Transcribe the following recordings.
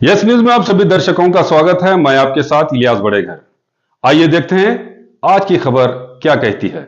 Yes news में आप सभी दर्शकों का स्वागत है। मैं आपके साथ इलियास बड़ेघर। आइए देखते हैं आज की खबर क्या कहती है।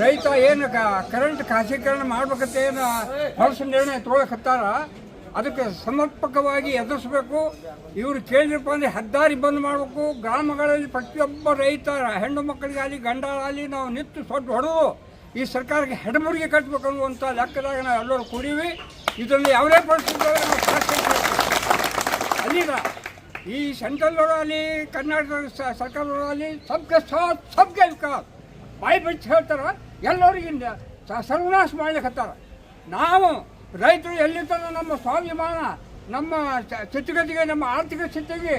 ರೈತ ಏನು ಕರೆಂಟ್ ಖಾಸಗೀಕರಣ ಮಾಡ್ಬೇಕಂತ ಏನು ಹೊಸ ನಿರ್ಣಯ ತೊಗೊಳಕತ್ತಾರ, ಅದಕ್ಕೆ ಸಮರ್ಪಕವಾಗಿ ಎದುರಿಸಬೇಕು. ಇವರು ಕೇಳಿರಪ್ಪ ಅಂದರೆ ಹೆದ್ದಾರಿ ಬಂದ್ ಮಾಡಬೇಕು. ಗ್ರಾಮಗಳಲ್ಲಿ ಪ್ರತಿಯೊಬ್ಬ ರೈತ ಹೆಣ್ಣು ಮಕ್ಕಳಿಗಾಗಲಿ ಗಂಡಾಗಲಿ ನಾವು ನಿಂತು ಸೊಡ್ಡು ಹೊಡೆದು ಈ ಸರ್ಕಾರಕ್ಕೆ ಹೆಡಮುರಿಗೆ ಕಟ್ಟಬೇಕು ಅನ್ನುವಂಥ ಲೆಕ್ಕದಾಗ ನಾವು ಎಲ್ಲರೂ ಕೂಡೀವಿ. ಇದರಲ್ಲಿ ಯಾವುದೇ ಪರಿಸ್ಥಿತಿ ಅಲ್ಲಿಗ ಈ ಸೆಂಟ್ರಲ್ನವರಾಗಲಿ ಕರ್ನಾಟಕ ಸರ್ಕಾರದವರಾಗಲಿ ಸಬ್ಕೆ ಸಾಥ್ ಸಬ್ಕೆ ವಿಕಾಸ್ ಬಾಯಿ ಬಿಟ್ಟು ಹೇಳ್ತಾರೆ, ಎಲ್ಲರಿಗಿಂದ ಸರ್ವನಾಶ ಮಾಡ್ಲಿಕ್ಕತ್ತಾರ. ನಾವು ರೈತರು ಎಲ್ಲಿ ತನಕ ನಮ್ಮ ಸ್ವಾಭಿಮಾನ, ನಮ್ಮ ಸ್ಥಿತಿಗತಿಗೆ, ನಮ್ಮ ಆರ್ಥಿಕ ಸ್ಥಿತಿಗೆ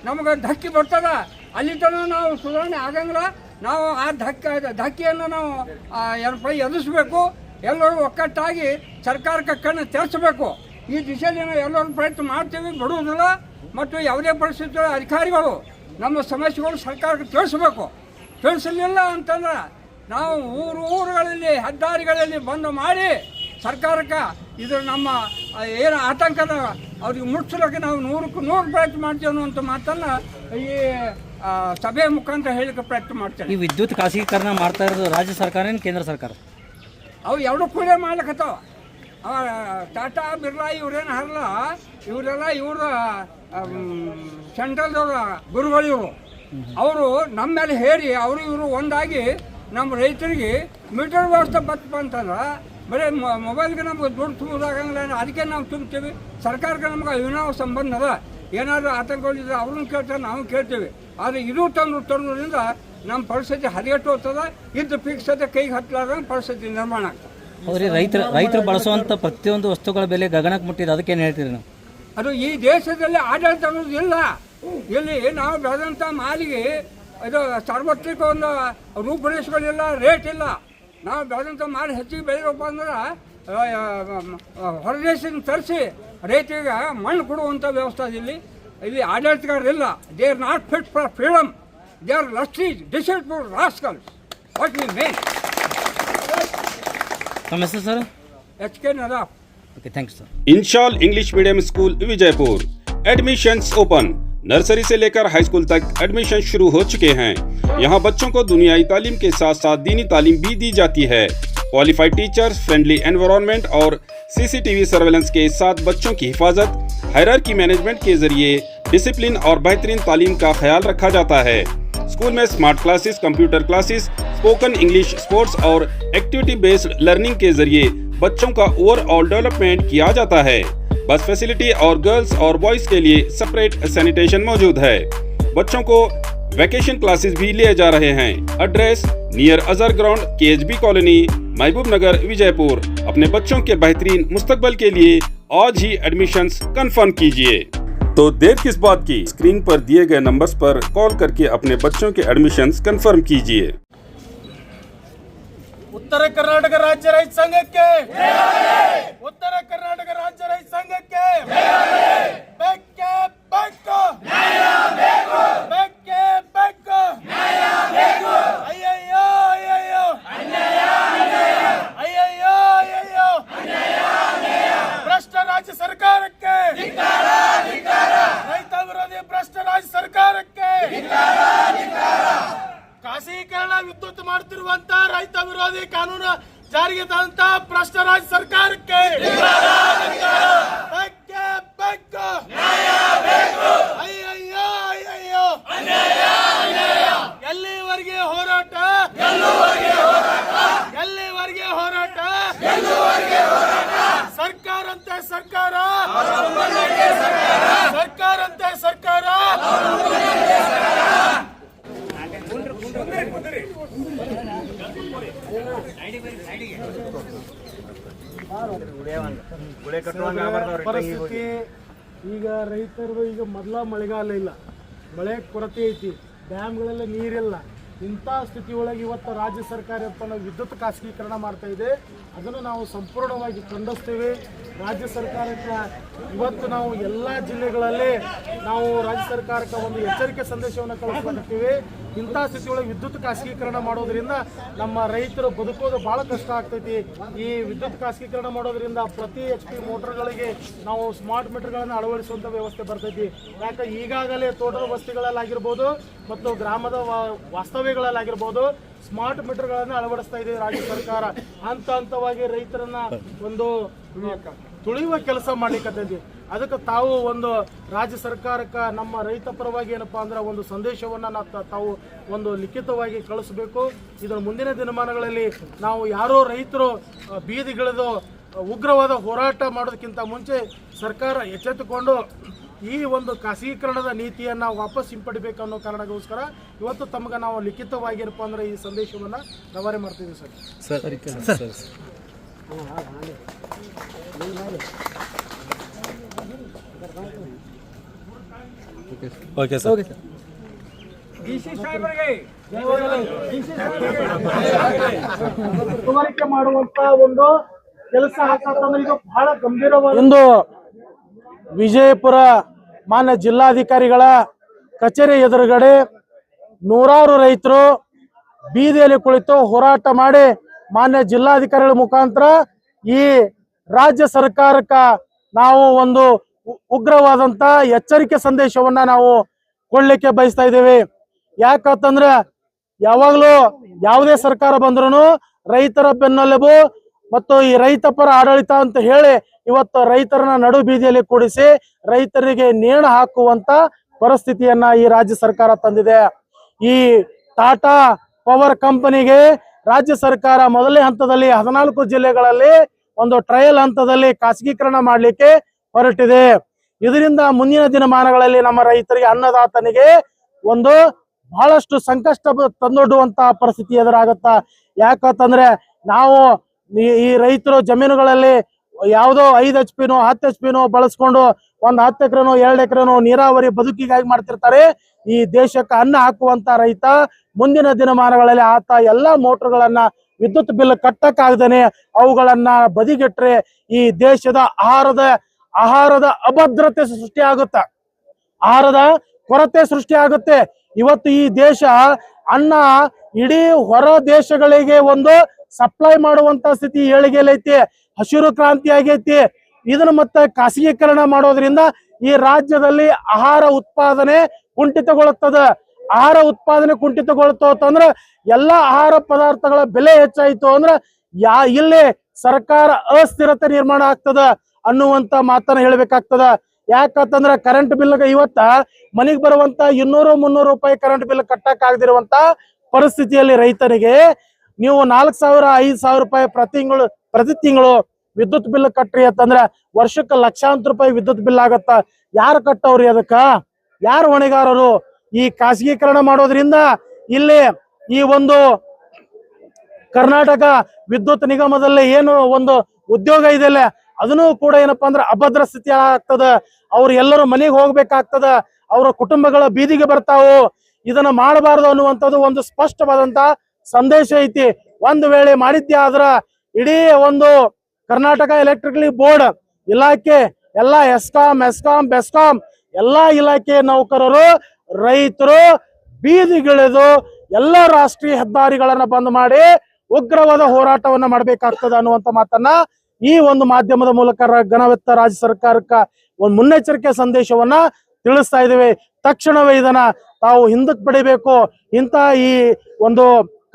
ನಮಗೆ ಧಕ್ಕೆ ಬರ್ತದ, ಅಲ್ಲಿ ತನಕ ನಾವು ಸುಧಾರಣೆ ಆಗಂಗಿಲ್ಲ. ನಾವು ಆ ಧಕ್ಕೆಯನ್ನು ನಾವು ಎದುರಿಸಬೇಕು. ಎಲ್ಲರೂ ಒಕ್ಕಟ್ಟಾಗಿ ಸರ್ಕಾರಕ್ಕೆ ಕಣ್ಣು ತೆರೆಸಬೇಕು. ಈ ದಿಶೆಯಲ್ಲಿ ನಾವು ಎಲ್ಲರೂ ಪ್ರಯತ್ನ ಮಾಡ್ತೀವಿ, ಬಿಡುವುದಿಲ್ಲ. ಮತ್ತು ಯಾವುದೇ ಪರಿಸ್ಥಿತಿ ಅಧಿಕಾರಿಗಳು ನಮ್ಮ ಸಮಸ್ಯೆಗಳು ಸರ್ಕಾರಕ್ಕೆ ತಿಳಿಸಬೇಕು. ತಿಳಿಸಲಿಲ್ಲ ಅಂತಂದ್ರೆ ನಾವು ಊರುಗಳಲ್ಲಿ ಹೆದ್ದಾರಿಗಳಲ್ಲಿ ಬಂದು ಮಾಡಿ ಸರ್ಕಾರಕ್ಕೆ ಇದ್ರ ನಮ್ಮ ಏನು ಆತಂಕದ ಅವ್ರಿಗೆ ಮುಟ್ಸಲಿಕ್ಕೆ ನಾವು 100ಕ್ಕೆ 100 ಪ್ರಯತ್ನ ಮಾಡ್ತೀವಿ ಅನ್ನುವಂಥ ಮಾತನ್ನು ಈ ಸಭೆಯ ಮುಖಾಂತರ ಹೇಳಿಕೆ ಪ್ರಯತ್ನ ಮಾಡ್ತೇವೆ. ಈ ವಿದ್ಯುತ್ ಖಾಸಗೀಕರಣ ಮಾಡ್ತಾ ಇರೋದು ರಾಜ್ಯ ಸರ್ಕಾರ ಏನು ಕೇಂದ್ರ ಸರ್ಕಾರ? ಅವು ಎರಡು ಕೂಡ ಮಾಡ್ಲಿಕ್ಕತ್ತಾವ. ಟಾಟಾ ಬಿರ್ಲಾ ಇವ್ರೇನು ಹರಲ್ಲ, ಇವರೆಲ್ಲ ಇವರು ಸೆಂಟ್ರಲ್ದವ್ರ ಗುರುಗಳು ಇವರು. ಅವರು ನಮ್ಮ ಮೇಲೆ ಹೇರಿ ಅವರು ಇವರು ಒಂದಾಗಿ ನಮ್ಮ ರೈತರಿಗೆ ಮೀಟರ್ ವ್ಯವಸ್ಥೆ ಬತ್ತಪ್ಪ ಅಂತಂದ್ರೆ ಬರೀ ಮೊಬೈಲ್ಗೆ ನಮ್ಗೆ ದುಡ್ಡು ತುಂಬುದಾಗಂಗಿಲ್ಲ. ಅದಕ್ಕೆ ನಾವು ತುಂಬ್ತೀವಿ. ಸರ್ಕಾರಕ್ಕೆ ನಮ್ಗೆ ಅವಿನಾವ ಸಂಬಂಧ ಅದ. ಏನಾದರೂ ಆತಂಕಗಳಿದ್ರೆ ಅವ್ರನ್ನ ಕೇಳ್ತಾರೆ, ನಾವು ಕೇಳ್ತೀವಿ. ಆದರೆ ಇದು ತರೋದ್ರಿಂದ ನಮ್ಮ ಪರಿಸ್ಥಿತಿ ಹದಗೆಟ್ಟು ಹೋಗ್ತದೆ. ಇದ್ದು ಫಿಕ್ಸತೆ ಕೈಗೆ ಹತ್ತಲಾರ್ದಂಗೆ ಪರಿಸ್ಥಿತಿ ನಿರ್ಮಾಣ ಆಗ್ತದೆ. ಅವ್ರಿ ರೈತರು ಬಳಸುವಂಥ ಪ್ರತಿಯೊಂದು ವಸ್ತುಗಳ ಬೆಲೆ ಗಗನಕ್ಕೆ ಮುಟ್ಟಿದೆ. ಅದಕ್ಕೇನು ಹೇಳ್ತೀರಿ ನಾವು? ಅದು ಈ ದೇಶದಲ್ಲಿ ಆಡಳಿತ ಅನ್ನೋದು ಇಲ್ಲ. ಇಲ್ಲಿ ನಾವು ಬೆಳೆದಂಥ ಮಾಲಿಗೆ ಇದು ಸಾರ್ವತ್ರಿಕ ಒಂದು ರೂಪುರೇಷೆಗಳಿಲ್ಲ, ರೇಟ್ ಇಲ್ಲ. ನಾವು ಬೆಳೆದಂಥ ಮಾಲ್ ಹೆಚ್ಚಿಗೆ ಬೆಳೆಯಬೇಕು ಅಂದ್ರೆ ಹೊರದೇಶದಿಂದ ತರಿಸಿ ರೈತರಿಗೆ ಮಣ್ಣು ಕೊಡುವಂಥ ವ್ಯವಸ್ಥೆ ಇಲ್ಲಿ ಆಡಳಿತಗಾರರಿಲ್ಲ. They are not fit for freedom, they are lusty deceitful rascals. What we mean. ತಮ್ಮ ಹೆಸರು sir? HK Nadaf. Okay, thanks sir. इंशाल English medium school Vijayapur admissions open. Nursery से लेकर हाई स्कूल तक एडमिशन शुरू हो चुके हैं। यहाँ बच्चों को दुनियाई तालीम के साथ साथ दीनी तालीम भी दी जाती है। क्वालिफाइड टीचर्स, फ्रेंडली एनवायरनमेंट और CCTV सर्वेलेंस के साथ बच्चों की हिफाजत, हायरार्की मैनेजमेंट के जरिए डिसिप्लिन और बेहतरीन तालीम का ख्याल रखा जाता है। स्कूल में smart classes, computer classes, spoken English, sports और एक्टिविटी बेस्ड लर्निंग के जरिए बच्चों का ओवरऑल डेवलपमेंट किया जाता है। बस फैसिलिटी और गर्ल्स और बॉयज के लिए सेपरेट सैनिटेशन मौजूद है। बच्चों को वैकेशन क्लासेस भी लिए जा रहे हैं। Address near Azhar ground, KHB colony, महबूब नगर, विजयपुर। अपने बच्चों के बेहतरीन मुस्तकबल के लिए आज ही एडमिशन्स कंफर्म कीजिए। तो देर किस बात की, स्क्रीन पर दिए गए नंबर्स पर कॉल करके अपने बच्चों के एडमिशन्स कंफर्म कीजिए। उत्तर कर्नाटक राज्य रहित संघಕ್ಕೆ उत्तर कर्नाटक राज्य रहित संघಕ್ಕೆ ಬೇಕೇ ಬೇಕು ನ್ಯಾಯ ಬೇಕು, ಬೇಕೇ ಬೇಕು ನ್ಯಾಯ ಬೇಕು. ಅಯ್ಯಯ್ಯೋ ಅಯ್ಯಯ್ಯೋ ಅನ್ಯಾಯ ಅನ್ಯಾಯ, ಅಯ್ಯಯ್ಯೋ ಅಯ್ಯಯ್ಯೋ ಅನ್ಯಾಯ ಅನ್ಯಾಯ. ಭ್ರಷ್ಟ ರಾಜ್ಯ ಸರ್ಕಾರಕ್ಕೆ ಧಿಕ್ಕಾರ ಧಿಕ್ಕಾರ, ರೈತ ವಿರೋಧಿ ಭ್ರಷ್ಟ ರಾಜ್ಯ ಸರ್ಕಾರಕ್ಕೆ ಧಿಕ್ಕಾರ ಧಿಕ್ಕಾರ. ಜಾರಿಗೆ ತಂದಂತ ಭ್ರಷ್ಟ ರಾಜ್ಯ ಸರ್ಕಾರಕ್ಕೆ ಬೇಕೇ ಬೇಕು. ಅಯ್ಯಯ್ಯೋ ಅಯ್ಯಯ್ಯೋ ಎಲ್ಲಿವರೆಗೆ ಹೋರಾಟ, ಎಲ್ಲಿವರೆಗೆ ಹೋರಾಟ, ಸರ್ಕಾರ ಅಂತೆ ಸರ್ಕಾರ, ಸರ್ಕಾರ ಅಂತೆ ಸರ್ಕಾರ. ಪರಿಸ್ಥಿತಿ ಈಗ ರೈತರದು ಈಗ ಮೊದಲ ಮಳೆಗಾಲ ಇಲ್ಲ, ಮಳೆ ಕೊರತೆ ಐತಿ, ಡ್ಯಾಮ್ಗಳೆಲ್ಲ ನೀರಿಲ್ಲ. ಇಂಥ ಸ್ಥಿತಿ ಒಳಗೆ ಇವತ್ತು ರಾಜ್ಯ ಸರ್ಕಾರ ತನ್ನ ವಿದ್ಯುತ್ ಖಾಸಗೀಕರಣ ಮಾಡ್ತಾ ಇದೆ. ಅದನ್ನು ನಾವು ಸಂಪೂರ್ಣವಾಗಿ ಖಂಡಿಸ್ತೇವೆ. ರಾಜ್ಯ ಸರ್ಕಾರಕ್ಕೆ ಇವತ್ತು ನಾವು ಎಲ್ಲ ಜಿಲ್ಲೆಗಳಲ್ಲಿ ನಾವು ರಾಜ್ಯ ಸರ್ಕಾರಕ್ಕೆ ಒಂದು ಎಚ್ಚರಿಕೆ ಸಂದೇಶವನ್ನು ಕಳಿಸ್ಕೊಳ್ತೀವಿ. ಇಂಥ ಸ್ಥಿತಿ ಒಳಗೆ ವಿದ್ಯುತ್ ಖಾಸಗೀಕರಣ ಮಾಡೋದ್ರಿಂದ ನಮ್ಮ ರೈತರು ಬದುಕೋದು ಭಾಳ ಕಷ್ಟ ಆಗ್ತೈತಿ. ಈ ವಿದ್ಯುತ್ ಖಾಸಗೀಕರಣ ಮಾಡೋದ್ರಿಂದ ಪ್ರತಿ HP ಮೋಟರ್ಗಳಿಗೆ ನಾವು ಸ್ಮಾರ್ಟ್ ಮೀಟರ್ಗಳನ್ನು ಅಳವಡಿಸುವಂಥ ವ್ಯವಸ್ಥೆ ಬರ್ತೈತಿ. ಯಾಕೆ ಈಗಾಗಲೇ ತೋಟದ ಬಸ್ತಿಗಳಲ್ಲಾಗಿರ್ಬೋದು ಮತ್ತು ಗ್ರಾಮದ ವಾಸ್ತವ್ಯಗಳಲ್ಲಾಗಿರ್ಬೋದು ಸ್ಮಾರ್ಟ್ ಮೀಟರ್ಗಳನ್ನು ಅಳವಡಿಸ್ತಾ ಇದೆ ರಾಜ್ಯ ಸರ್ಕಾರ. ಹಂತ ಹಂತವಾಗಿ ರೈತರನ್ನ ಒಂದು ತುಳಿಯುವ ಕೆಲಸ ಮಾಡ್ಲಿಕ್ಕತ್ತೈತಿ. ಅದಕ್ಕೆ ತಾವು ಒಂದು ರಾಜ್ಯ ಸರ್ಕಾರಕ್ಕೆ ನಮ್ಮ ರೈತ ಪರವಾಗಿ ಏನಪ್ಪಾ ಅಂದ್ರೆ ಒಂದು ಸಂದೇಶವನ್ನು ತಾವು ಒಂದು ಲಿಖಿತವಾಗಿ ಕಳಿಸಬೇಕು. ಇದರ ಮುಂದಿನ ದಿನಮಾನಗಳಲ್ಲಿ ನಾವು ಯಾರೋ ರೈತರು ಬೀದಿಗಿಳಿದು ಉಗ್ರವಾದ ಹೋರಾಟ ಮಾಡೋದಕ್ಕಿಂತ ಮುಂಚೆ ಸರ್ಕಾರ ಎಚ್ಚೆತ್ತುಕೊಂಡು ಈ ಒಂದು ಖಾಸಗೀಕರಣದ ನೀತಿಯನ್ನು ವಾಪಸ್ ಹಿಂಪಡಿಬೇಕು ಅನ್ನೋ ಕಾರಣಕ್ಕೋಸ್ಕರ ಇವತ್ತು ತಮಗೆ ನಾವು ಲಿಖಿತವಾಗಿ ಏನಪ್ಪ ಅಂದ್ರೆ ಈ ಸಂದೇಶವನ್ನು ರವಾನೆ ಮಾಡ್ತೀವಿ ಸರ್. Okay sir. ಮನವರಿಕೆ ಮಾಡುವಂತ ಒಂದು ಕೆಲಸ ಆಗ್ತಂದ್ರೆ ಇದು ಬಹಳ ಗಂಭೀರವಾದ ಒಂದು ವಿಜಯಪುರ ಮಾನ್ಯ ಜಿಲ್ಲಾಧಿಕಾರಿಗಳ ಕಚೇರಿ ಎದುರುಗಡೆ ನೂರಾರು ರೈತರು ಬೀದಿಯಲ್ಲಿ ಕುಳಿತು ಹೋರಾಟ ಮಾಡಿ ಮಾನ್ಯ ಜಿಲ್ಲಾಧಿಕಾರಿಗಳ ಮುಖಾಂತರ ಈ ರಾಜ್ಯ ಸರ್ಕಾರಕ್ಕೆ ನಾವು ಒಂದು ಉಗ್ರವಾದಂತ ಎಚ್ಚರಿಕೆ ಸಂದೇಶವನ್ನ ನಾವು ಕೊಡ್ಲಿಕ್ಕೆ ಬಯಸ್ತಾ ಇದ್ದೇವೆ. ಯಾಕಂತಂದ್ರೆ ಯಾವಾಗಲೂ ಯಾವುದೇ ಸರ್ಕಾರ ಬಂದ್ರು ರೈತರ ಬೆನ್ನೆಲುಬು ಮತ್ತು ಈ ರೈತ ಪರ ಆಡಳಿತ ಅಂತ ಹೇಳಿ ಇವತ್ತು ರೈತರನ್ನ ನಡು ಬೀದಿಯಲ್ಲಿ ಕೂಡಿಸಿ ರೈತರಿಗೆ ನೇಣು ಹಾಕುವಂತ ಪರಿಸ್ಥಿತಿಯನ್ನ ಈ ರಾಜ್ಯ ಸರ್ಕಾರ ತಂದಿದೆ. ಈ ಟಾಟಾ ಪವರ್ ಕಂಪನಿಗೆ ರಾಜ್ಯ ಸರ್ಕಾರ ಮೊದಲನೇ ಹಂತದಲ್ಲಿ 14 ಜಿಲ್ಲೆಗಳಲ್ಲಿ ಒಂದು ಟ್ರಯಲ್ ಹಂತದಲ್ಲಿ ಖಾಸಗೀಕರಣ ಮಾಡಲಿಕ್ಕೆ ಹೊರಟಿದೆ. ಇದರಿಂದ ಮುಂದಿನ ದಿನಮಾನಗಳಲ್ಲಿ ನಮ್ಮ ರೈತರಿಗೆ ಅನ್ನದಾತನಿಗೆ ಒಂದು ಬಹಳಷ್ಟು ಸಂಕಷ್ಟ ತಂದೊಡ್ಡುವಂತ ಪರಿಸ್ಥಿತಿ ಎದುರಾಗುತ್ತ. ಯಾಕಂತಂದ್ರೆ ನಾವು ಈ ರೈತರು ಜಮೀನುಗಳಲ್ಲಿ ಯಾವುದೋ 5 HP-ನೋ 10 HP-ನೋ ಬಳಸ್ಕೊಂಡು ಒಂದು 10 ಎಕರೆನೋ 2 ಎಕರೆನೋ ನೀರಾವರಿ ಬದುಕಿಗಾಗಿ ಮಾಡ್ತಿರ್ತಾರೆ. ಈ ದೇಶಕ್ಕೆ ಅನ್ನ ಹಾಕುವಂತ ರೈತ ಮುಂದಿನ ದಿನಮಾನಗಳಲ್ಲಿ ಆತ ಎಲ್ಲಾ ಮೋಟರ್ಗಳನ್ನ ವಿದ್ಯುತ್ ಬಿಲ್ ಕಟ್ಟಕ್ಕಾಗದೇನೆ ಅವುಗಳನ್ನ ಬದಿಗಿಟ್ರೆ ಈ ದೇಶದ ಆಹಾರದ ಅಭದ್ರತೆ ಸೃಷ್ಟಿ ಆಗುತ್ತೆ, ಆಹಾರದ ಕೊರತೆ ಸೃಷ್ಟಿ ಆಗುತ್ತೆ. ಇವತ್ತು ಈ ದೇಶ ಅನ್ನ ಇಡೀ ಹೊರ ದೇಶಗಳಿಗೆ ಒಂದು ಸಪ್ಲೈ ಮಾಡುವಂತ ಸ್ಥಿತಿ ಏಳಿಗೆಯಲ್ಲೈತಿ, ಹಸಿರು ಕ್ರಾಂತಿ ಆಗೈತಿ. ಇದನ್ನ ಮತ್ತೆ ಖಾಸಗೀಕರಣ ಮಾಡೋದ್ರಿಂದ ಈ ರಾಜ್ಯದಲ್ಲಿ ಆಹಾರ ಉತ್ಪಾದನೆ ಕುಂಠಿತಗೊಳ್ಳುತ್ತದೆ. ಆಹಾರ ಉತ್ಪಾದನೆ ಕುಂಠಿತಗೊಳ್ತು ಅಂತಂದ್ರೆ ಎಲ್ಲಾ ಆಹಾರ ಪದಾರ್ಥಗಳ ಬೆಲೆ ಹೆಚ್ಚಾಯ್ತು ಅಂದ್ರೆ ಇಲ್ಲಿ ಸರ್ಕಾರ ಅಸ್ಥಿರತೆ ನಿರ್ಮಾಣ ಆಗ್ತದ ಅನ್ನುವಂತ ಮಾತನ್ನ ಹೇಳ್ಬೇಕಾಗ್ತದ. ಯಾಕಂತಂದ್ರ ಕರೆಂಟ್ ಬಿಲ್ ಇವತ್ತ ಮನೆಗೆ ಬರುವಂತ 200-300 ರೂಪಾಯಿ ಕರೆಂಟ್ ಬಿಲ್ ಕಟ್ಟಕ್ ಆಗದಿರುವಂತ ಪರಿಸ್ಥಿತಿಯಲ್ಲಿ ರೈತರಿಗೆ ನೀವು 4,000-5,000 ರೂಪಾಯಿ ಪ್ರತಿ ತಿಂಗಳು ವಿದ್ಯುತ್ ಬಿಲ್ ಕಟ್ರಿ ಅಂತಂದ್ರ ವರ್ಷಕ್ಕೆ ಲಕ್ಷಾಂತರ ರೂಪಾಯಿ ವಿದ್ಯುತ್ ಬಿಲ್ ಆಗತ್ತ. ಯಾರು ಕಟ್ಟವ್ರಿ? ಅದಕ್ಕ ಯಾರು ಹೊಣೆಗಾರರು? ಈ ಖಾಸಗೀಕರಣ ಮಾಡೋದ್ರಿಂದ ಇಲ್ಲಿ ಈ ಒಂದು ಕರ್ನಾಟಕ ವಿದ್ಯುತ್ ನಿಗಮದಲ್ಲಿ ಏನು ಒಂದು ಉದ್ಯೋಗ ಇದೆಯಲ್ಲ ಅದನ್ನು ಕೂಡ ಏನಪ್ಪಾ ಅಂದ್ರೆ ಅಭದ್ರ ಸ್ಥಿತಿ ಆಗ್ತದ. ಅವ್ರು ಎಲ್ಲರೂ ಮನೆಗೆ ಹೋಗ್ಬೇಕಾಗ್ತದ, ಅವರ ಕುಟುಂಬಗಳ ಬೀದಿಗೆ ಬರ್ತಾವು. ಇದನ್ನ ಮಾಡಬಾರದು ಅನ್ನುವಂಥದ್ದು ಒಂದು ಸ್ಪಷ್ಟವಾದಂತ ಸಂದೇಶ ಐತಿ. ಒಂದು ವೇಳೆ ಮಾಡಿದ್ದೆ ಆದ್ರ ಇಡೀ ಒಂದು ಕರ್ನಾಟಕ ಎಲೆಕ್ಟ್ರಿಕಲಿ ಬೋರ್ಡ್ ಇಲಾಖೆ ಎಲ್ಲಾ ಎಸ್ಕಾಂ ಬೆಸ್ಕಾಂ ಎಲ್ಲಾ ಇಲಾಖೆ ನೌಕರರು ರೈತರು ಬೀದಿಗಿಳಿದು ಎಲ್ಲ ರಾಷ್ಟ್ರೀಯ ಹೆದ್ದಾರಿಗಳನ್ನ ಬಂದ್ ಮಾಡಿ ಉಗ್ರವಾದ ಹೋರಾಟವನ್ನ ಮಾಡ್ಬೇಕಾಗ್ತದ ಅನ್ನುವಂತ ಮಾತನ್ನ ಈ ಒಂದು ಮಾಧ್ಯಮದ ಮೂಲಕ ಗಣವೆತ್ತ ರಾಜ್ಯ ಸರ್ಕಾರಕ್ಕ ಒಂದು ಮುನ್ನೆಚ್ಚರಿಕೆ ಸಂದೇಶವನ್ನ ತಿಳಿಸ್ತಾ ಇದ್ದೇವೆ. ತಕ್ಷಣವೇ ಇದನ್ನ ತಾವು ಹಿಂದಕ್ಕೆ ಪಡಿಬೇಕು. ಇಂತ ಈ ಒಂದು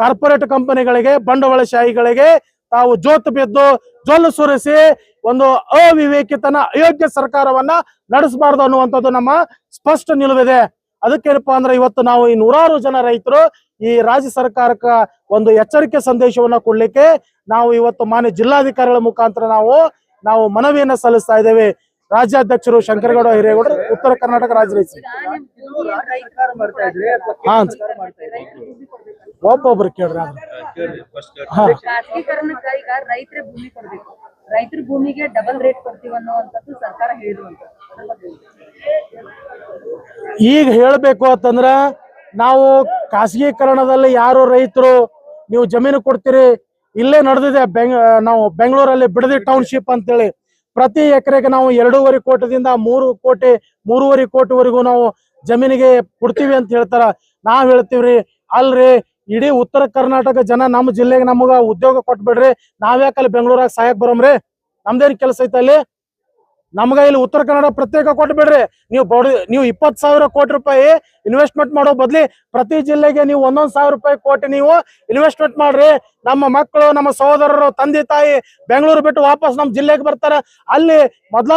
ಕಾರ್ಪೊರೇಟ್ ಕಂಪನಿಗಳಿಗೆ ಬಂಡವಾಳಶಾಹಿಗಳಿಗೆ ತಾವು ಜೋತು ಬಿದ್ದು ಜೊಲ್ಲು ಸುರಿಸಿ ಒಂದು ಅವಿವೇಕಿತನ ಅಯೋಗ್ಯ ಸರ್ಕಾರವನ್ನ ನಡೆಸಬಾರ್ದು ಅನ್ನುವಂಥದ್ದು ನಮ್ಮ ಸ್ಪಷ್ಟ ನಿಲುವಿದೆ. ಅದಕ್ಕೇನಪ್ಪಾ ಅಂದ್ರೆ ಇವತ್ತು ನಾವು ಈ ನೂರಾರು ಜನ ರೈತರು ಈ ರಾಜ್ಯ ಸರ್ಕಾರಕ್ಕ ಒಂದು ಎಚ್ಚರಿಕೆ ಸಂದೇಶವನ್ನ ಕೊಡ್ಲಿಕ್ಕೆ ನಾವು ಇವತ್ತು ಮಾನ್ಯ ಜಿಲ್ಲಾಧಿಕಾರಿಗಳ ಮುಖಾಂತರ ನಾವು ಮನವಿಯನ್ನ ಸಲ್ಲಿಸ್ತಾ ಇದ್ದೇವೆ. ರಾಜ್ಯಾಧ್ಯಕ್ಷರು ಶಂಕರಗೌಡ ಹಿರೇಗೌಡರು, ಉತ್ತರ ಕರ್ನಾಟಕ ರಾಜ್ಯ ರೈತ ಒಬ್ಬೊಬ್ರು ಕೇಳ್ರಿ. ಖಾಸಗೀಕರಣಕ್ಕೆ ಈಗ ರೈತರ ಭೂಮಿ ಕೊಡ್ಬೇಕು, ರೈತರ ಭೂಮಿಗೆ ಡಬಲ್ ರೇಟ್ ಕೊಡ್ತೀವಿ ಅನ್ನುವಂಥದ್ದು ಸರ್ಕಾರ ಹೇಳಿರುವಂತ. ಈಗ ಹೇಳ್ಬೇಕು ಅಂತಂದ್ರ ನಾವು ಖಾಸಗೀಕರಣದಲ್ಲಿ ಯಾರು ರೈತರು ನೀವು ಜಮೀನು ಕೊಡ್ತೀರಿ, ಇಲ್ಲೇ ನಡೆದಿದೆ ನಾವು ಬೆಂಗಳೂರಲ್ಲಿ ಬಿಡದಿ ಟೌನ್ಶಿಪ್ ಅಂತೇಳಿ ಪ್ರತಿ ಎಕರೆಗೆ ನಾವು 2.5 ಕೋಟಿದಿಂದ 3.5 ಕೋಟಿವರೆಗೂ ನಾವು ಜಮೀನಿಗೆ ಕೊಡ್ತೀವಿ ಅಂತ ಹೇಳ್ತಾರ. ನಾವ್ ಹೇಳ್ತೀವ್ರಿ ಅಲ್ರಿ, ಇಡೀ ಉತ್ತರ ಕರ್ನಾಟಕ ಜನ ನಮ್ಮ ಜಿಲ್ಲೆಗೆ ನಮಗ ಉದ್ಯೋಗ ಕೊಟ್ಬಿಡ್ರಿ, ನಾವ್ಯಾಕಲ್ಲಿ ಬೆಂಗಳೂರಾಗ ಸಾಯಕ್ ಬರೋಮ್ರಿ, ನಮ್ದೇನ್ ಕೆಲಸ ಐತೆ ಅಲ್ಲಿ, ನಮ್ಗ ಇಲ್ಲಿ ಉತ್ತರ ಕನ್ನಡ ಪ್ರತ್ಯೇಕ ಕೊಟ್ಬಿಡ್ರಿ. ನೀವು 20,000 ಕೋಟಿ ರೂಪಾಯಿ ಇನ್ವೆಸ್ಟ್ಮೆಂಟ್ ಮಾಡೋ ಬದ್ಲಿ ಪ್ರತಿ ಜಿಲ್ಲೆಗೆ ನೀವು 1,000 ರೂಪಾಯಿ ಕೋಟಿ ನೀವು ಇನ್ವೆಸ್ಟ್ಮೆಂಟ್ ಮಾಡ್ರಿ. ನಮ್ಮ ಮಕ್ಕಳು, ನಮ್ಮ ಸಹೋದರರು, ತಂದೆ ತಾಯಿ ಬೆಂಗಳೂರು ಬಿಟ್ಟು ವಾಪಸ್ ನಮ್ಮ ಜಿಲ್ಲೆಗೆ ಬರ್ತಾರ. ಅಲ್ಲಿ ಮೊದ್ಲ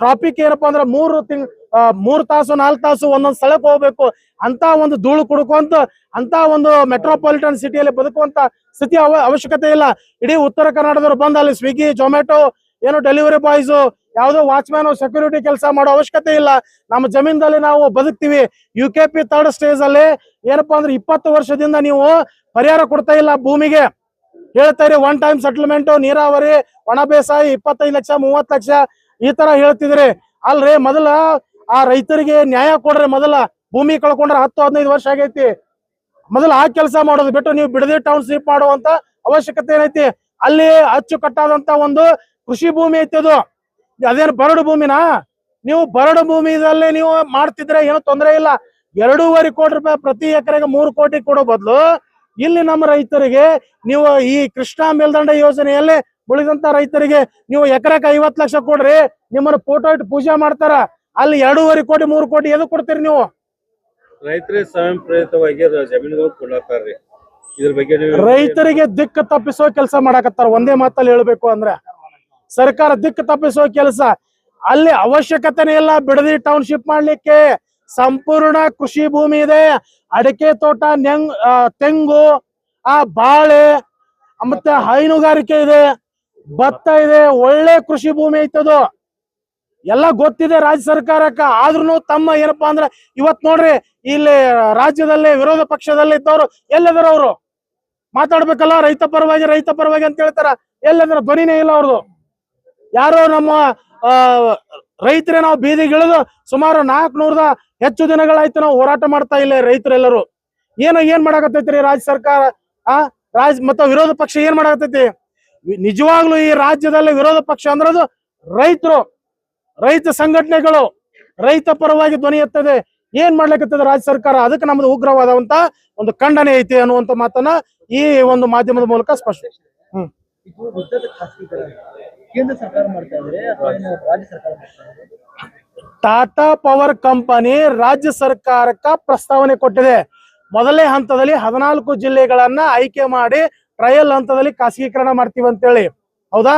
ಟ್ರಾಫಿಕ್ ಏನಪ್ಪಾ ಅಂದ್ರೆ 3 ತಾಸು 4 ತಾಸು ಒಂದೊಂದ್ ಸ್ಥಳಕ್ಕೆ ಹೋಗ್ಬೇಕು. ಅಂತ ಒಂದು ಧೂಳು ಕುಡ್ಕೊಂತ ಅಂತ ಒಂದು ಮೆಟ್ರೋಪಾಲಿಟನ್ ಸಿಟಿಯಲ್ಲಿ ಬದುಕುವಂತ ಸ್ಥಿತಿ ಅವಶ್ಯಕತೆ ಇಲ್ಲ. ಇಡೀ ಉತ್ತರ ಕರ್ನಾಟಕದವ್ರು ಬಂದು ಅಲ್ಲಿ ಸ್ವಿಗ್ಗಿ, ಜೊಮ್ಯಾಟೊ, ಏನು ಡೆಲಿವರಿ ಬಾಯ್ಸ್, ಯಾವುದೋ ವಾಚ್ಮ್ಯಾನ್, ಸೆಕ್ಯೂರಿಟಿ ಕೆಲಸ ಮಾಡೋ ಅವಶ್ಯಕತೆ ಇಲ್ಲ. ನಮ್ಮ ಜಮೀನಲ್ಲಿ ನಾವು ಬದುಕ್ತಿವಿ. UKP 3rd ಸ್ಟೇಜ್ ಅಲ್ಲಿ ಏನಪ್ಪಾ ಅಂದ್ರೆ 20 ವರ್ಷದಿಂದ ನೀವು ಪರಿಹಾರ ಕೊಡ್ತಾ ಇಲ್ಲ ಭೂಮಿಗೆ. ಹೇಳ್ತಾರೆ ಒನ್ ಟೈಮ್ ಸೆಟಲ್ಮೆಂಟ್, ನೀರಾವರಿ, ಒಣ ಬೇಸಾಯ 25 ಲಕ್ಷ 30 ಲಕ್ಷ ಈ ತರ ಹೇಳ್ತಿದ್ರಿ. ಅಲ್ರಿ, ಮೊದಲ ಆ ರೈತರಿಗೆ ನ್ಯಾಯ ಕೊಡ್ರಿ. ಮೊದಲ ಭೂಮಿ ಕಳ್ಕೊಂಡ್ರೆ 10-15 ವರ್ಷ ಆಗೈತಿ. ಮೊದಲ ಆ ಕೆಲಸ ಮಾಡೋದು ಬಿಟ್ಟು ನೀವು ಬಿಡದಿ ಟೌನ್ಶಿಪ್ ಮಾಡುವಂತ ಅವಶ್ಯಕತೆ ಏನೈತಿ? ಅಲ್ಲಿ ಅಚ್ಚುಕಟ್ಟಾದಂತ ಒಂದು ಕೃಷಿ ಭೂಮಿ ಐತಿ. ಅದು ಅದೇನು ಬರಡು ಭೂಮಿನಾ? ನೀವು ಬರಡು ಭೂಮಿದಲ್ಲಿ ನೀವು ಮಾಡ್ತಿದ್ರೆ ಏನು ತೊಂದರೆ ಇಲ್ಲ. 2.5 ಕೋಟಿ ರೂಪಾಯಿ ಪ್ರತಿ ಎಕರೆಗೆ 3 ಕೋಟಿ ಕೊಡೋ ಬದಲು ಇಲ್ಲಿ ನಮ್ಮ ರೈತರಿಗೆ ನೀವು ಈ ಕೃಷ್ಣಾ ಮೇಲ್ದಂಡ ಯೋಜನೆಯಲ್ಲಿ ಉಳಿದಂತ ರೈತರಿಗೆ ನೀವು ಎಕರೆಗೆ 50 ಲಕ್ಷ ಕೊಡ್ರಿ, ನಿಮ್ಮನ್ನ ಫೋಟೋ ಇಟ್ಟು ಪೂಜೆ ಮಾಡ್ತಾರ. ಅಲ್ಲಿ 2.5 ಕೋಟಿ 3 ಕೋಟಿ ಎದು ಕೊಡ್ತೀರಿ ನೀವು? ರೈತರಿಗೆ ಸ್ವಯಂ ಪ್ರೇರಿತವಾಗಿ ಜಮೀನುಗಳು ಕೊಡ್ಲಾತಾರ್ರಿ. ಇದ್ರ ಬಗ್ಗೆ ರೈತರಿಗೆ ದಿಕ್ಕು ತಪ್ಪಿಸೋ ಕೆಲಸ ಮಾಡಾಕತ್ತಾರ. ಒಂದೇ ಮಾತಲ್ಲಿ ಹೇಳ್ಬೇಕು ಅಂದ್ರೆ ಸರ್ಕಾರ ದಿಕ್ಕು ತಪ್ಪಿಸೋ ಕೆಲಸ. ಅಲ್ಲಿ ಅವಶ್ಯಕತೆನೇ ಇಲ್ಲ ಬಿಡದಿ ಟೌನ್ಶಿಪ್ ಮಾಡ್ಲಿಕ್ಕೆ. ಸಂಪೂರ್ಣ ಕೃಷಿ ಭೂಮಿ ಇದೆ. ಅಡಿಕೆ ತೋಟ, ತೆಂಗು, ಬಾಳೆ, ಮತ್ತೆ ಹೈನುಗಾರಿಕೆ ಇದೆ, ಭತ್ತ ಇದೆ, ಒಳ್ಳೆ ಕೃಷಿ ಭೂಮಿ ಐತದು. ಎಲ್ಲ ಗೊತ್ತಿದೆ ರಾಜ್ಯ ಸರ್ಕಾರಕ್ಕ. ಆದ್ರೂ ತಮ್ಮ ಏನಪ್ಪಾ ಅಂದ್ರೆ ಇವತ್ ನೋಡ್ರಿ, ಇಲ್ಲಿ ರಾಜ್ಯದಲ್ಲಿ ವಿರೋಧ ಪಕ್ಷದಲ್ಲಿ ಇದ್ದವ್ರು ಎಲ್ಲದಾರ? ಅವರು ಮಾತಾಡ್ಬೇಕಲ್ಲ, ರೈತ ಪರವಾಗಿ ಅಂತ ಹೇಳ್ತಾರ. ಎಲ್ಲದರ ಧ್ವನಿನೇ ಇಲ್ಲ ಅವ್ರದ್ದು. ಯಾರೋ ನಮ್ಮ ರೈತರೇ ನಾವು ಬೀದಿಗಿಳಿದು ಸುಮಾರು 400 ಹೆಚ್ಚು ದಿನಗಳಾಯ್ತು ನಾವು ಹೋರಾಟ ಮಾಡ್ತಾ ಇಲ್ಲ ರೈತರೆಲ್ಲರೂ. ಏನ್ ಮಾಡಾಕತ್ತೈತ್ರಿ ರಾಜ್ಯ ಸರ್ಕಾರ? ಮತ್ತು ವಿರೋಧ ಪಕ್ಷ ಏನ್ ಮಾಡಾಕತ್ತೈತಿ? ನಿಜವಾಗ್ಲೂ ಈ ರಾಜ್ಯದಲ್ಲಿ ವಿರೋಧ ಪಕ್ಷ ಅಂದ್ರದು ರೈತರು, ರೈತ ಸಂಘಟನೆಗಳು, ರೈತ ಪರವಾಗಿ ಧ್ವನಿ ಎತ್ತದೆ. ಏನ್ ಮಾಡ್ಲಿಕ್ಕತ್ತದ ರಾಜ್ಯ ಸರ್ಕಾರ? ಅದಕ್ಕೆ ನಮ್ದು ಉಗ್ರವಾದಂತ ಒಂದು ಖಂಡನೆ ಐತಿ ಅನ್ನುವಂತ ಮಾತನ್ನ ಈ ಒಂದು ಮಾಧ್ಯಮದ ಮೂಲಕ ಸ್ಪಷ್ಟ. ಕೇಂದ್ರ ಸರ್ಕಾರ ಮಾಡ್ತಾ ಇದ್ರೆ ಅಥವಾ ರಾಜ್ಯ ಸರ್ಕಾರ ಮಾಡ್ತಾ ಇದೆ? ಟಾಟಾ ಪವರ್ ಕಂಪನಿ ರಾಜ್ಯ ಸರ್ಕಾರಕ್ಕ ಪ್ರಸ್ತಾವನೆ ಕೊಟ್ಟಿದೆ. ಮೊದಲನೇ ಹಂತದಲ್ಲಿ 14 ಜಿಲ್ಲೆಗಳನ್ನ ಆಯ್ಕೆ ಮಾಡಿ ಟ್ರಯಲ್ ಹಂತದಲ್ಲಿ ಖಾಸಗೀಕರಣ ಮಾಡ್ತೀವಿ ಅಂತೇಳಿ. ಹೌದಾ?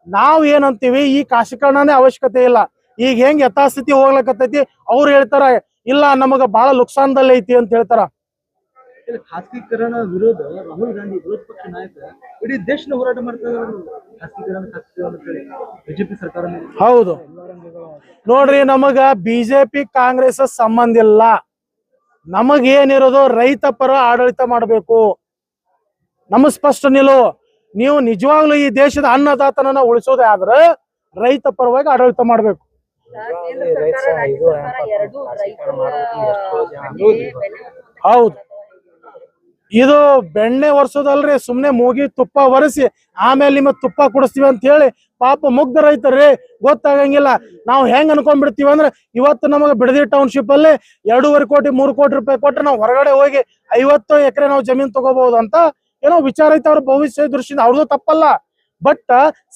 ನಾವ್ ಏನಂತೀವಿ, ಈ ಖಾಸಗೀಕರಣನೇ ಅವಶ್ಯಕತೆ ಇಲ್ಲ. ಈಗ ಹೆಂಗ್ ಯಥಾಸ್ಥಿತಿ ಹೋಗ್ಲಕತ್ತೈತಿ, ಅವ್ರು ಹೇಳ್ತಾರ ಇಲ್ಲ ನಮಗ ಬಹಳ ನುಕ್ಸಾನದಲ್ಲಿ ಐತಿ ಅಂತ ಹೇಳ್ತಾರ. ಖಾಸಗೀಕರಣ ವಿರೋಧ ರಾಹುಲ್ ಗಾಂಧಿ ವಿರೋಧ ಪಕ್ಷ ನಾಯಕ ಇಡೀ ದೇಶದ ಹೋರಾಟ ಮಾಡ್ತಾ ಇದ್ದಾರೆ ಬಿಜೆಪಿ ಸರ್ಕಾರ. ಹೌದು ನೋಡ್ರಿ, ನಮಗ ಬಿಜೆಪಿ ಕಾಂಗ್ರೆಸ್ ಸಂಬಂಧ ಇಲ್ಲ. ನಮಗೇನಿರೋದು ರೈತ ಪರ ಆಡಳಿತ ಮಾಡಬೇಕು. ನಮ್ಮ ಸ್ಪಷ್ಟ ನಿಲುವು. ನೀವು ನಿಜವಾಗ್ಲೂ ಈ ದೇಶದ ಅನ್ನದಾತನನ್ನ ಉಳಿಸೋದೇ ಆದ್ರೆ ರೈತ ಪರವಾಗಿ ಆಡಳಿತ ಮಾಡ್ಬೇಕು. ಹೌದು, ಇದು ಬೆಣ್ಣೆ ಒರ್ಸೋದಲ್ರಿ, ಸುಮ್ನೆ ಮೂಗಿ ತುಪ್ಪ ಒರೆಸಿ ಆಮೇಲೆ ನಿಮ್ಮ ತುಪ್ಪ ಕುಡಿಸ್ತೀವಿ ಅಂತ ಹೇಳಿ ಪಾಪ ಮುಗ್ಧ ರೈತರ್ರಿ ಗೊತ್ತಾಗಂಗಿಲ್ಲ. ನಾವು ಹೆಂಗ್ ಅನ್ಕೊಂಡ್ಬಿಡ್ತೀವಿ ಅಂದ್ರೆ ಇವತ್ತು ನಮಗೆ ಬಿಡದಿ ಟೌನ್ಶಿಪ್ ಅಲ್ಲಿ 2.5 ಕೋಟಿ 3 ಕೋಟಿ ರೂಪಾಯಿ ಕೊಟ್ರೆ ನಾವು ಹೊರಗಡೆ ಹೋಗಿ 50 ಎಕರೆ ನಾವು ಜಮೀನ್ ತಗೋಬಹುದು ಅಂತ ಏನೋ ವಿಚಾರ ಐತೆ. ಅವ್ರ ಭವಿಷ್ಯ ದೃಷ್ಟಿಯಿಂದ ಅವ್ರದ್ದು ತಪ್ಪಲ್ಲ. ಬಟ್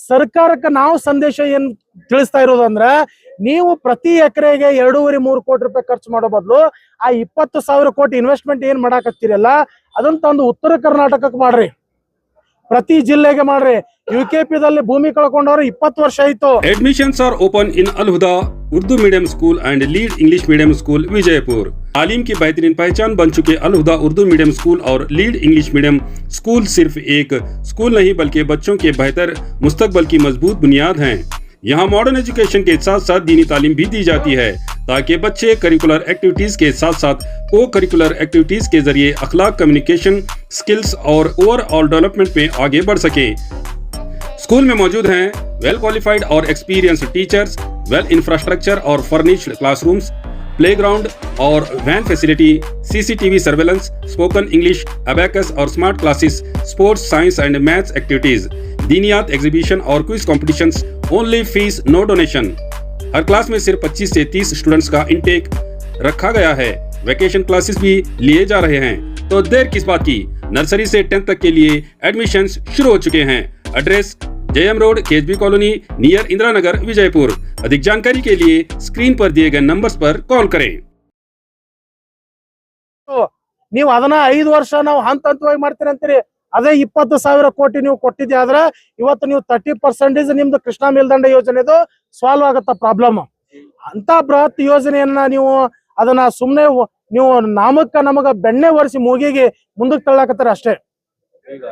ಸರ್ಕಾರಕ್ಕೆ ನಾವು ಸಂದೇಶ ಏನ್ ತಿಳಿಸ್ತಾ ಇರೋದಂದ್ರೆ, ನೀವು ಪ್ರತಿ ಎಕರೆಗೆ 2.5-3 ಕೋಟಿ ರೂಪಾಯಿ ಖರ್ಚು ಮಾಡೋ ಬದಲು ಆ 20,000 ಕೋಟಿ ಇನ್ವೆಸ್ಟ್ಮೆಂಟ್ ಏನ್ ಮಾಡಾಕತ್ತೀರಲ್ಲ ಅದನ್ನ ತಂದು ಉತ್ತರ ಕರ್ನಾಟಕಕ್ಕೆ ಮಾಡ್ರಿ. ಪ್ರತಿ ಜಿಲ್ಲೆಗೆ ಮಾಡ್ರಿ. UKP ದಲ್ಲಿ ಭೂಮಿ ಕಳ್ಕೊಂಡವ್ರು 20 ವರ್ಷ ಆಯ್ತು. Admissions are open in Al Huda Urdu medium school and lead English medium school Vijaypur. तालीम की बेहतरीन पहचान बन चुके अल हुदा उर्दू मीडियम स्कूल और लीड इंग्लिश मीडियम स्कूल सिर्फ एक स्कूल नहीं बल्कि बच्चों के बेहतर मुस्तकबल की मजबूत बुनियाद हैं। यहाँ मॉडर्न एजुकेशन के साथ साथ दीनी तालीम भी दी जाती है ताकि बच्चे करिकुलर एक्टिविटीज के साथ साथ को करिकुलर एक्टिविटीज के जरिए अखलाक, कम्युनिकेशन स्किल्स और ओवरऑल डेवलपमेंट में आगे बढ़ सके। स्कूल में मौजूद हैं वेल क्वालिफाइड और एक्सपीरियंस्ड टीचर्स, वेल इंफ्रास्ट्रक्चर और फर्निश्ड क्लासरूम्स, प्लेग्राउंड और van facility, CCTV surveillance, spoken English, abacus और smart classes, sports, science and maths activities, दीनियात एग्जीबिशन और quiz competitions, only fees no donation. हर क्लास में सिर्फ 25 से 30 स्टूडेंट्स का इंटेक रखा गया है। वेकेशन क्लासेस भी लिए जा रहे हैं, तो देर किस बात की, नर्सरी से 10th तक के लिए एडमिशन्स शुरू हो चुके हैं। Address JM road, KSB colony, near Indira Nagar, Vijayapur. अधिक जानकारी के लिए स्क्रीन पर दिए गए नंबर्स पर कॉल करें। ನೀವು ಅದನ್ನ 5 ವರ್ಷ ನಾವು ಹಂತವಾಗಿ ಮಾಡ್ತೀರಿ ಅಂತೀರಿ. ಅದೇ 20,000 ಕೋಟಿ ನೀವು ಕೊಟ್ಟಿದ್ದೆ ಆದ್ರೆ ಇವತ್ತು ನೀವು 30% ನಿಮ್ದು ಕೃಷ್ಣಾ ಮೇಲ್ದಂಡ ಯೋಜನೆದು ಸಾಲ್ವ್ ಆಗತ್ತ ಪ್ರಾಬ್ಲಮ್. ಅಂತ ಬೃಹತ್ ಯೋಜನೆಯನ್ನ ನೀವು ಅದನ್ನ ಸುಮ್ನೆ ನೀವು ನಾಮಕ್ಕ ನಮಗ ಬೆಣ್ಣೆ ಒರೆಸಿ ಮೂಗಿಗೆ ಮುಂದಕ್ಕೆ ತಳ್ಳಾಕತ್ತಾರ ಅಷ್ಟೇ. ಈಗ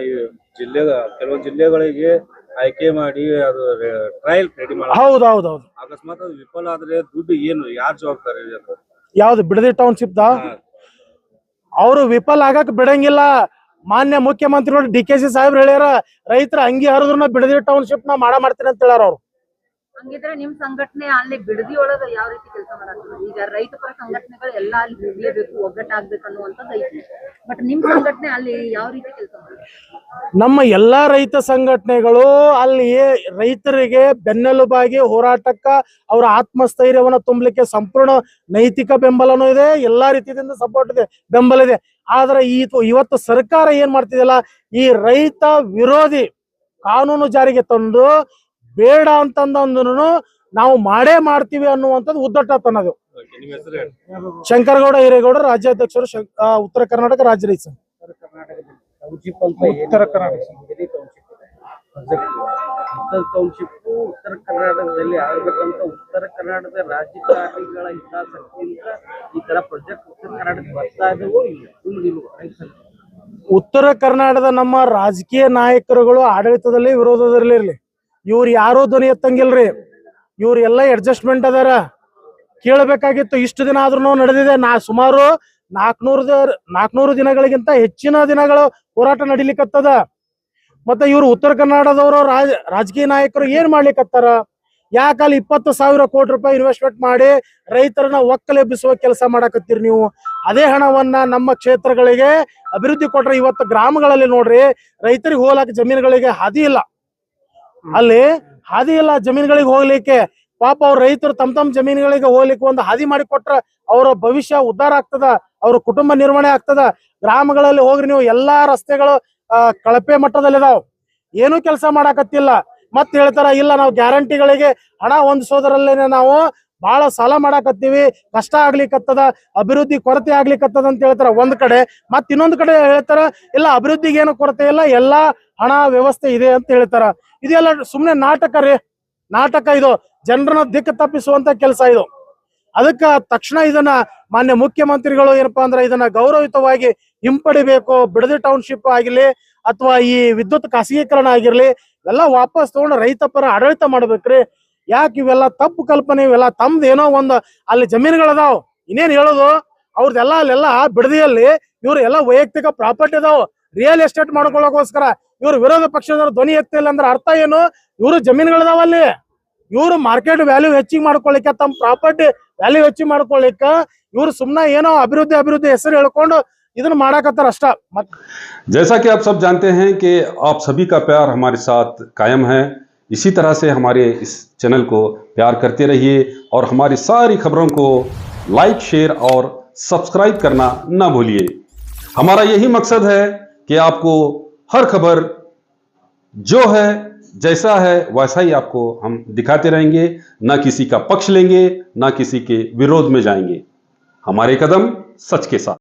ಈ ಕೆಲವೊಂದು ಜಿಲ್ಲೆಗಳಿಗೆ ಆಯ್ಕೆ ಮಾಡಿ ಅದು ಟ್ರಯಲ್ ರೆಡಿ ಮಾಡಿ, ಹೌದೌದೌದು. ಅಕಸ್ಮಾತ್ ಅದು ವಿಫಲ ಆದ್ರೆ ದುಡ್ಡು ಏನು, ಯಾರು ಜವಾಬ್ದಾರಿ? ಯಾವ್ದು ಬಿಡದಿ ಟೌನ್ಶಿಪ್ ದ ಅವರು ವಿಫಲ ಆಗಕ್ ಬಿಡಂಗಿಲ್ಲ. ಮಾನ್ಯ ಮುಖ್ಯಮಂತ್ರಿಗಳು DKC ಸಾಹೇಬ್ರು ಹೇಳ್ಯಾರ, ರೈತರ ಅಂಗಿ ಹರಿದ್ರು ಬಿಡದಿ ಟೌನ್ಶಿಪ್ ನ ಮಾಡ್ತೀನಿ ಅಂತ ಹೇಳ್ಯಾರ ಅವ್ರು. ಹಂಗಿದ್ರೆ ನಿಮ್ ಸಂಘಟನೆ ಅಲ್ಲಿ ಬಿಡದಿ ಒಳಗ ಯಾವ ರೀತಿ ಕೆಲಸ ಮಾಡಾಕ್ತದೆ? ಈಗ ರೈತ ಪರ ಸಂಘಟನೆಗಳು ಎಲ್ಲ ಅಲ್ಲಿ ಹೋಗ್ಲೇಬೇಕು, ಒಗ್ಗಟ್ಟಾಗ್ಬೇಕು ಅನ್ನುವಂಥದ್ದು ಐತಿ. ಬಟ್ ನಿಮ್ ಸಂಘಟನೆ ಅಲ್ಲಿ ಯಾವ ರೀತಿ ಕೆಲಸ ಮಾಡುತ್ತೆ? ನಮ್ಮ ಎಲ್ಲಾ ರೈತ ಸಂಘಟನೆಗಳು ಅಲ್ಲಿ ರೈತರಿಗೆ ಬೆನ್ನೆಲುಬಾಗಿ ಹೋರಾಟಕ್ಕ ಅವರ ಆತ್ಮಸ್ಥೈರ್ಯವನ್ನ ತುಂಬಲಿಕ್ಕೆ ಸಂಪೂರ್ಣ ನೈತಿಕ ಬೆಂಬಲನೂ ಇದೆ, ಎಲ್ಲಾ ರೀತಿಯಿಂದ ಸಪೋರ್ಟ್ ಇದೆ, ಬೆಂಬಲ ಇದೆ. ಆದ್ರೆ ಇವತ್ತು ಸರ್ಕಾರ ಏನ್ ಮಾಡ್ತಿದೆಯಲ್ಲ, ಈ ರೈತ ವಿರೋಧಿ ಕಾನೂನು ಜಾರಿಗೆ ತಂದು ಬೇಡ ಅಂತಂದ್ರು ನಾವು ಮಾಡೇ ಮಾಡ್ತೀವಿ ಅನ್ನುವಂಥದ್ದು ಉದ್ದಟತನದು. ಶಂಕರಗೌಡ ಹಿರೇಗೌಡ, ರಾಜ್ಯಾಧ್ಯಕ್ಷರು, ಉತ್ತರ ಕರ್ನಾಟಕ ರಾಜ್ಯ ರೈತ ಸಂಘ. ಉತ್ತರ ಕರ್ನಾಟಕದಲ್ಲಿ ಆಗ್ಬೇಕಂತ ಉತ್ತರ ಕರ್ನಾಟಕದ ರಾಜಕಾರಣಿಗಳ ಹಿತಾಸಕ್ತಿಯಿಂದ ಈ ತರ ಪ್ರಾಜೆಕ್ಟ್ ಉತ್ತರ ಕರ್ನಾಟಕ ಬರ್ತಾ ಇದ್ದವು. ಉತ್ತರ ಕರ್ನಾಟಕದ ನಮ್ಮ ರಾಜಕೀಯ ನಾಯಕರುಗಳು ಆಡಳಿತದಲ್ಲಿ ವಿರೋಧದಲ್ಲಿ ಇರ್ಲಿ, ಇವ್ರು ಯಾರೋ ಧ್ವನಿ ಎತ್ತಂಗಿಲ್ರಿ. ಇವ್ರು ಎಲ್ಲ ಅಡ್ಜಸ್ಟ್ಮೆಂಟ್ ಅದಾರ. ಕೇಳಬೇಕಾಗಿತ್ತು, ಇಷ್ಟು ದಿನ ಆದ್ರೂ ನಡೆದಿದೆ. ಸುಮಾರು 400 ದಿನಗಳಿಗಿಂತ ಹೆಚ್ಚಿನ ದಿನಗಳು ಹೋರಾಟ ನಡಿಲಿಕ್ಕತ್ತದ. ಮತ್ತೆ ಇವ್ರು ಉತ್ತರ ಕರ್ನಾಟಕದವರು ರಾಜಕೀಯ ನಾಯಕರು ಏನ್ ಮಾಡ್ಲಿಕ್ಕತ್ತಾರ? ಯಾಕಲ್ಲಿ 20,000 ಕೋಟಿ ರೂಪಾಯಿ ಇನ್ವೆಸ್ಟ್ಮೆಂಟ್ ಮಾಡಿ ರೈತರನ್ನ ಒಕ್ಕಲೆಬ್ಬಿಸುವ ಕೆಲಸ ಮಾಡಕತ್ತೀರಿ ನೀವು. ಅದೇ ಹಣವನ್ನ ನಮ್ಮ ಕ್ಷೇತ್ರಗಳಿಗೆ ಅಭಿವೃದ್ಧಿ ಕೊಟ್ರೆ ಇವತ್ತು ಗ್ರಾಮಗಳಲ್ಲಿ ನೋಡ್ರಿ, ರೈತರಿಗೆ ಹೋಗ್ಲಾಕ ಜಮೀನುಗಳಿಗೆ ಹಾದಿ ಇಲ್ಲ. ಅಲ್ಲಿ ಹಾದಿ ಇಲ್ಲ ಜಮೀನುಗಳಿಗೆ ಹೋಗ್ಲಿಕ್ಕೆ. ಪಾಪ ಅವ್ರ ರೈತರು ತಮ್ಮ ಜಮೀನುಗಳಿಗೆ ಹೋಗ್ಲಿಕ್ಕೆ ಒಂದು ಹಾದಿ ಮಾಡಿ ಕೊಟ್ರ ಅವರ ಭವಿಷ್ಯ ಉದ್ಧಾರ ಆಗ್ತದ, ಅವ್ರ ಕುಟುಂಬ ನಿರ್ವಹಣೆ ಆಗ್ತದ. ಗ್ರಾಮಗಳಲ್ಲಿ ಹೋಗ್ರಿ ನೀವು, ಎಲ್ಲಾ ರಸ್ತೆಗಳು ಕಳಪೆ ಮಟ್ಟದಲ್ಲಿದಾವ್, ಏನು ಕೆಲಸ ಮಾಡಾಕತ್ತಿಲ್ಲ. ಮತ್ ಹೇಳ್ತಾರ ಇಲ್ಲ ನಾವು ಗ್ಯಾರಂಟಿಗಳಿಗೆ ಹಣ ಹೊಂದಿಸೋದ್ರಲ್ಲೇನೆ ನಾವು ಬಹಳ ಸಾಲ ಮಾಡಾಕತ್ತೀವಿ, ಕಷ್ಟ ಆಗ್ಲಿಕ್ಕತ್ತದ, ಅಭಿವೃದ್ಧಿ ಕೊರತೆ ಆಗ್ಲಿಕ್ಕತ್ತದ ಅಂತ ಹೇಳ್ತಾರ ಒಂದ್ ಕಡೆ. ಮತ್ ಇನ್ನೊಂದ್ ಕಡೆ ಹೇಳ್ತಾರ ಇಲ್ಲ ಅಭಿವೃದ್ಧಿಗೆ ಏನು ಕೊರತೆ ಇಲ್ಲ, ಎಲ್ಲಾ ಹಣ ವ್ಯವಸ್ಥೆ ಇದೆ ಅಂತ ಹೇಳ್ತಾರ. ಇದೆಲ್ಲ ಸುಮ್ನೆ ನಾಟಕ ರೀ, ನಾಟಕ. ಇದು ಜನರನ್ನ ದಿಕ್ಕು ತಪ್ಪಿಸುವಂತ ಕೆಲಸ ಇದು. ಅದಕ್ಕ ತಕ್ಷಣ ಇದನ್ನ ಮಾನ್ಯ ಮುಖ್ಯಮಂತ್ರಿಗಳು ಏನಪ್ಪಾ ಅಂದ್ರೆ ಇದನ್ನ ಗೌರವಯುತವಾಗಿ ಹಿಂಪಡಿಬೇಕು. ಬಿಡದಿ ಟೌನ್ಶಿಪ್ ಆಗಿರ್ಲಿ ಅಥವಾ ಈ ವಿದ್ಯುತ್ ಖಾಸಗೀಕರಣ ಆಗಿರ್ಲಿ, ಇವೆಲ್ಲ ವಾಪಸ್ ತಗೊಂಡು ರೈತ ಪರ ಆಡಳಿತ ಮಾಡ್ಬೇಕ್ರಿ. ಯಾಕೆ ಇವೆಲ್ಲ ತಪ್ಪು ಕಲ್ಪನೆ? ಇವೆಲ್ಲ ತಮ್ದು ಏನೋ ಒಂದು ಅಲ್ಲಿ ಜಮೀನುಗಳದಾವ್, ಇನ್ನೇನ್ ಹೇಳೋದು ಅವ್ರದೆಲ್ಲ ಅಲ್ಲೆಲ್ಲ ಬಿಡದಿಯಲ್ಲಿ ಇವ್ರು ಎಲ್ಲ ವೈಯಕ್ತಿಕ ಪ್ರಾಪರ್ಟಿ ಅದಾವ್. ರಿಯಲ್ ಎಸ್ಟೇಟ್ ಮಾಡ್ಕೊಳ್ಳೋಕೋಸ್ಕರ ಇವ್ರು ವಿರೋಧ ಪಕ್ಷದವ್ರು ಧ್ವನಿ ಎತ್ತಿಲ್ಲ ಅಂದ್ರೆ ಅರ್ಥ ಏನು? ಇವ್ರು ಜಮೀನುಗಳದಾವ ಅಲ್ಲಿ, ಇವ್ರು ಮಾರ್ಕೆಟ್ ವ್ಯಾಲ್ಯೂ ಹೆಚ್ಚಿಗೆ ಮಾಡ್ಕೊಳ್ಳಿಕ್ಕೆ, ತಮ್ಮ ಪ್ರಾಪರ್ಟಿ ವ್ಯಾಲ್ಯೂ ಹೆಚ್ಚಿಗೆ ಮಾಡ್ಕೊಳ್ಳಿಕ್ಕೆ ಇವ್ರು ಸುಮ್ನೆ ಏನೋ ಅಭಿವೃದ್ಧಿ ಹೆಸರು ಹೇಳ್ಕೊಂಡು ಇದನ್ನ ಮಾಡಾಕತ್ತಾರ ಅಷ್ಟ. जैसा कि आप सब जानते हैं कि आप सभी का प्यार हमारे साथ कायम है, इसी तरह से हमारे इस चैनल को प्यार करते रहिए और हमारी सारी खबरों को लाइक, शेयर और सब्सक्राइब करना ना भूलिए। हमारा यही मकसद है कि आपको हर खबर जो है जैसा है वैसा ही आपको हम दिखाते रहेंगे, ना किसी का पक्ष लेंगे, ना किसी के विरोध में जाएंगे। हमारे कदम सच के साथ।